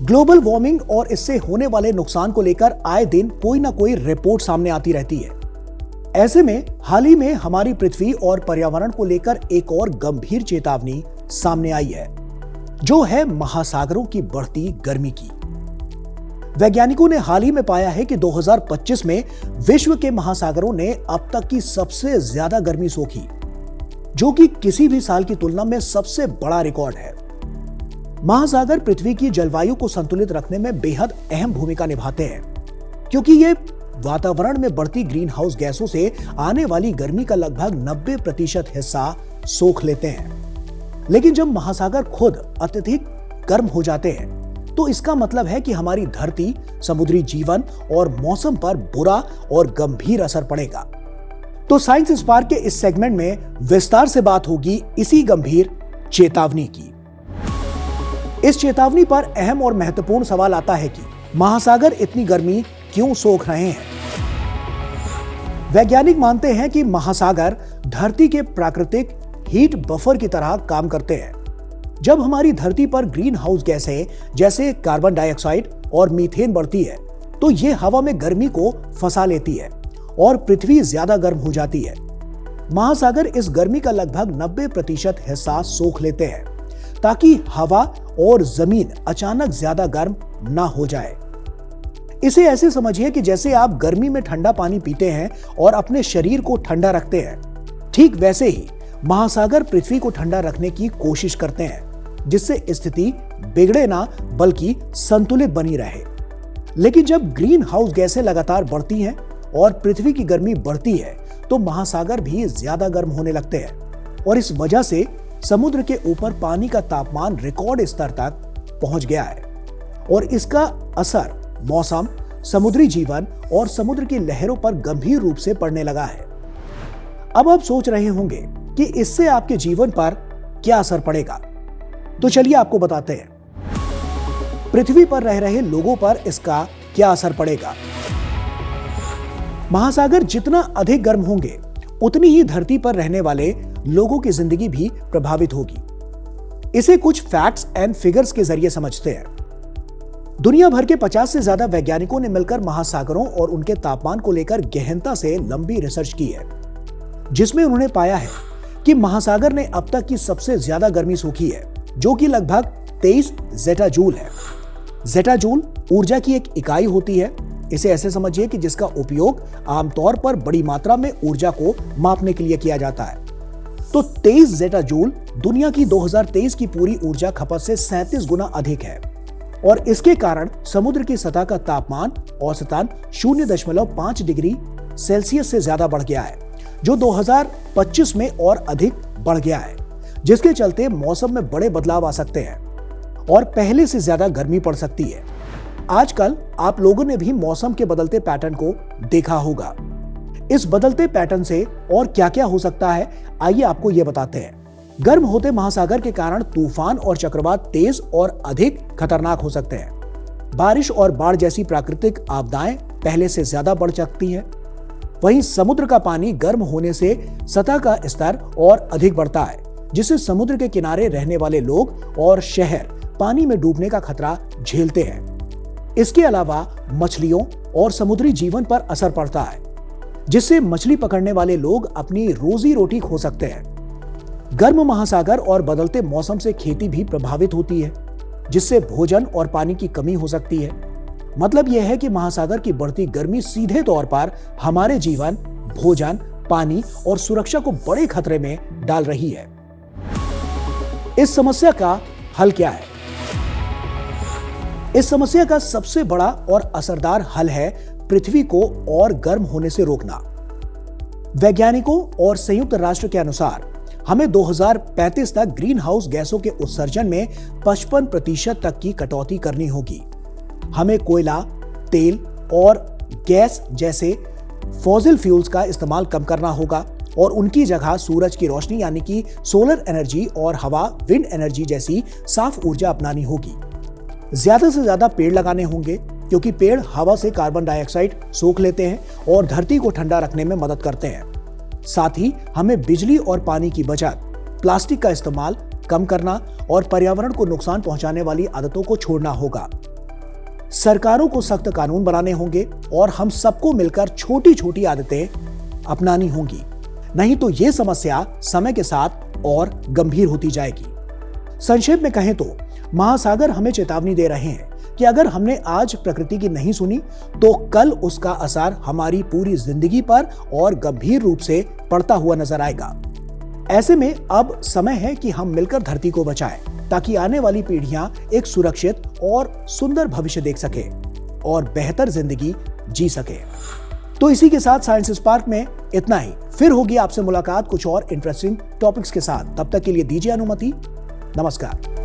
Global warming और इससे होने वाले नुकसान को लेकर आए दिन कोई ना कोई रिपोर्ट सामने आती रहती है। ऐसे में हाल ही में हमारी पृथ्वी और पर्यावरण को लेकर एक और गंभीर चेतावनी सामने आई है, जो है महासागरों की बढ़ती गर्मी की। वैज्ञानिकों ने हाल ही में पाया है कि 2025 में विश्व के महासागरों ने अब तक की सबसे ज्यादा गर्मी सोखी, जो कि किसी भी साल की तुलना में सबसे बड़ा रिकॉर्ड है। महासागर पृथ्वी की जलवायु को संतुलित रखने में बेहद अहम भूमिका निभाते हैं, क्योंकि ये वातावरण में बढ़ती ग्रीन हाउस गैसों से आने वाली गर्मी का लगभग 90% हिस्सा सोख लेते हैं। लेकिन जब महासागर खुद अत्यधिक गर्म हो जाते हैं, तो इसका मतलब है कि हमारी धरती, समुद्री जीवन और मौसम पर बुरा और गंभीर असर पड़ेगा। तो साइंस स्पार्क के इस सेगमेंट में विस्तार से बात होगी इसी गंभीर चेतावनी की। इस चेतावनी पर अहम और महत्वपूर्ण सवाल आता है कि महासागर इतनी गर्मी क्यों सोख रहे हैं। वैज्ञानिक मानते हैं कि महासागर धरती के प्राकृतिक हीट बफर की तरह काम करते हैं। जब हमारी धरती पर ग्रीन हाउस गैसें जैसे कार्बन डाइऑक्साइड और मीथेन बढ़ती है, तो ये हवा में गर्मी को फंसा लेती है और पृथ्वी ज्यादा गर्म हो जाती है। महासागर इस गर्मी का लगभग 90% हिस्सा सोख लेते हैं, ताकि हवा और जमीन अचानक ज्यादा गर्म ना हो जाए। इसे ऐसे समझिए कि जैसे आप गर्मी में ठंडा पानी पीते हैं और अपने शरीर को ठंडा रखते हैं, ठीक वैसे ही महासागर पृथ्वी को ठंडा रखने की कोशिश करते हैं, जिससे स्थिति बिगड़े ना बल्कि संतुलित बनी रहे। लेकिन जब ग्रीन हाउस गैसें लगातार बढ़ती हैं और पृथ्वी की गर्मी बढ़ती है, तो महासागर भी ज्यादा गर्म होने लगते हैं और इस वजह से समुद्र के ऊपर पानी का तापमान रिकॉर्ड स्तर तक पहुंच गया है और इसका असर मौसम, समुद्री जीवन और समुद्र की लहरों पर गंभीर रूप से पड़ने लगा है। अब आप सोच रहे होंगे कि इससे आपके जीवन पर क्या असर पड़ेगा, तो चलिए आपको बताते हैं पृथ्वी पर रह रहे लोगों पर इसका क्या असर पड़ेगा। महासागर जितना अधिक गर्म होंगे, उतनी ही धरती पर रहने वाले लोगों की जिंदगी भी प्रभावित होगी। इसे कुछ फैक्ट्स एंड फिगर्स के जरिए समझते हैं। दुनिया भर के 50 से ज्यादा वैज्ञानिकों ने मिलकर महासागरों और उनके तापमान को लेकर गहनता से लंबी रिसर्च की है, जिसमें उन्होंने पाया है कि महासागर ने अब तक की सबसे ज्यादा गर्मी सोखी है, जो कि लगभग 23 जेटाजूल है। जेटाजूल ऊर्जा की एक इकाई होती है। इसे ऐसे समझिए कि जिसका उपयोग आमतौर पर बड़ी मात्रा में ऊर्जा को मापने के लिए किया जाता है। तो 23 जेटाजूल दुनिया की 2023 की पूरी ऊर्जा खपत से 37 गुना अधिक है और इसके कारण समुद्र की सतह का तापमान औसतन 0.5 डिग्री सेल्सियस से ज्यादा बढ़ गया है, जो 2025 में और अधिक बढ़ गया है, जिसके चलते मौसम में बड़े बदलाव आ सकते हैं और पहले से ज्यादा गर्मी पड़ सकती है। आजकल आप लोगों ने भी मौसम के बदलते पैटर्न को देखा होगा। इस बदलते पैटर्न से और क्या क्या हो सकता है, आइए आपको यह बताते हैं। गर्म होते महासागर के कारण तूफान और चक्रवात तेज और अधिक खतरनाक हो सकते हैं। बारिश और बाढ़ जैसी प्राकृतिक आपदाएं पहले से ज्यादा बढ़ सकती हैं। वहीं समुद्र का पानी गर्म होने से सतह का स्तर और अधिक बढ़ता है, जिससे समुद्र के किनारे रहने वाले लोग और शहर पानी में डूबने का खतरा झेलते हैं। इसके अलावा मछलियों और समुद्री जीवन पर असर पड़ता है, जिससे मछली पकड़ने वाले लोग अपनी रोजी रोटी खो सकते हैं। गर्म महासागर और बदलते मौसम से खेती भी प्रभावित होती है, जिससे भोजन और पानी की कमी हो सकती है। मतलब यह है कि महासागर की बढ़ती गर्मी सीधे तौर पर हमारे जीवन, भोजन, पानी और सुरक्षा को बड़े खतरे में डाल रही है। इस समस्या का हल क्या है? इस समस्या का सबसे बड़ा और असरदार हल है पृथ्वी को और गर्म होने से रोकना। वैज्ञानिकों और संयुक्त राष्ट्र के अनुसार हमें 2035 तक ग्रीन हाउस गैसों के उत्सर्जन में 55% तक की कटौती करनी होगी। हमें कोयला, तेल और गैस जैसे फॉसिल फ्यूल्स का इस्तेमाल कम करना होगा और उनकी जगह सूरज की रोशनी यानी कि सोलर एनर्जी और हवा, विंड एनर्जी जैसी साफ ऊर्जा अपनानी होगी। ज्यादा से ज्यादा पेड़ लगाने होंगे, क्योंकि पेड़ हवा से कार्बन डाइऑक्साइड सोख लेते हैं और धरती को ठंडा रखने में मदद करते हैं। साथ ही हमें बिजली और पानी की बचत, प्लास्टिक का इस्तेमाल कम करना और पर्यावरण को नुकसान पहुंचाने वाली आदतों को छोड़ना होगा। सरकारों को सख्त कानून बनाने होंगे और हम सबको मिलकर छोटी छोटी आदतें अपनानी होंगी, नहीं तो यह समस्या समय के साथ और गंभीर होती जाएगी। संक्षेप में कहें तो महासागर हमें चेतावनी दे रहे हैं कि अगर हमने आज प्रकृति की नहीं सुनी तो कल उसका असर हमारी पूरी जिंदगी पर और गंभीर रूप से पड़ता हुआ नजर आएगा। ऐसे में अब समय है कि हम मिलकर धरती को बचाएं ताकि आने वाली पीढ़ियां एक सुरक्षित और सुंदर भविष्य देख सके और बेहतर जिंदगी जी सके। तो इसी के साथ साइंस स्पार्क में इतना ही। फिर होगी आपसे मुलाकात कुछ और इंटरेस्टिंग टॉपिक्स के साथ। तब तक के लिए दीजिए अनुमति। नमस्कार।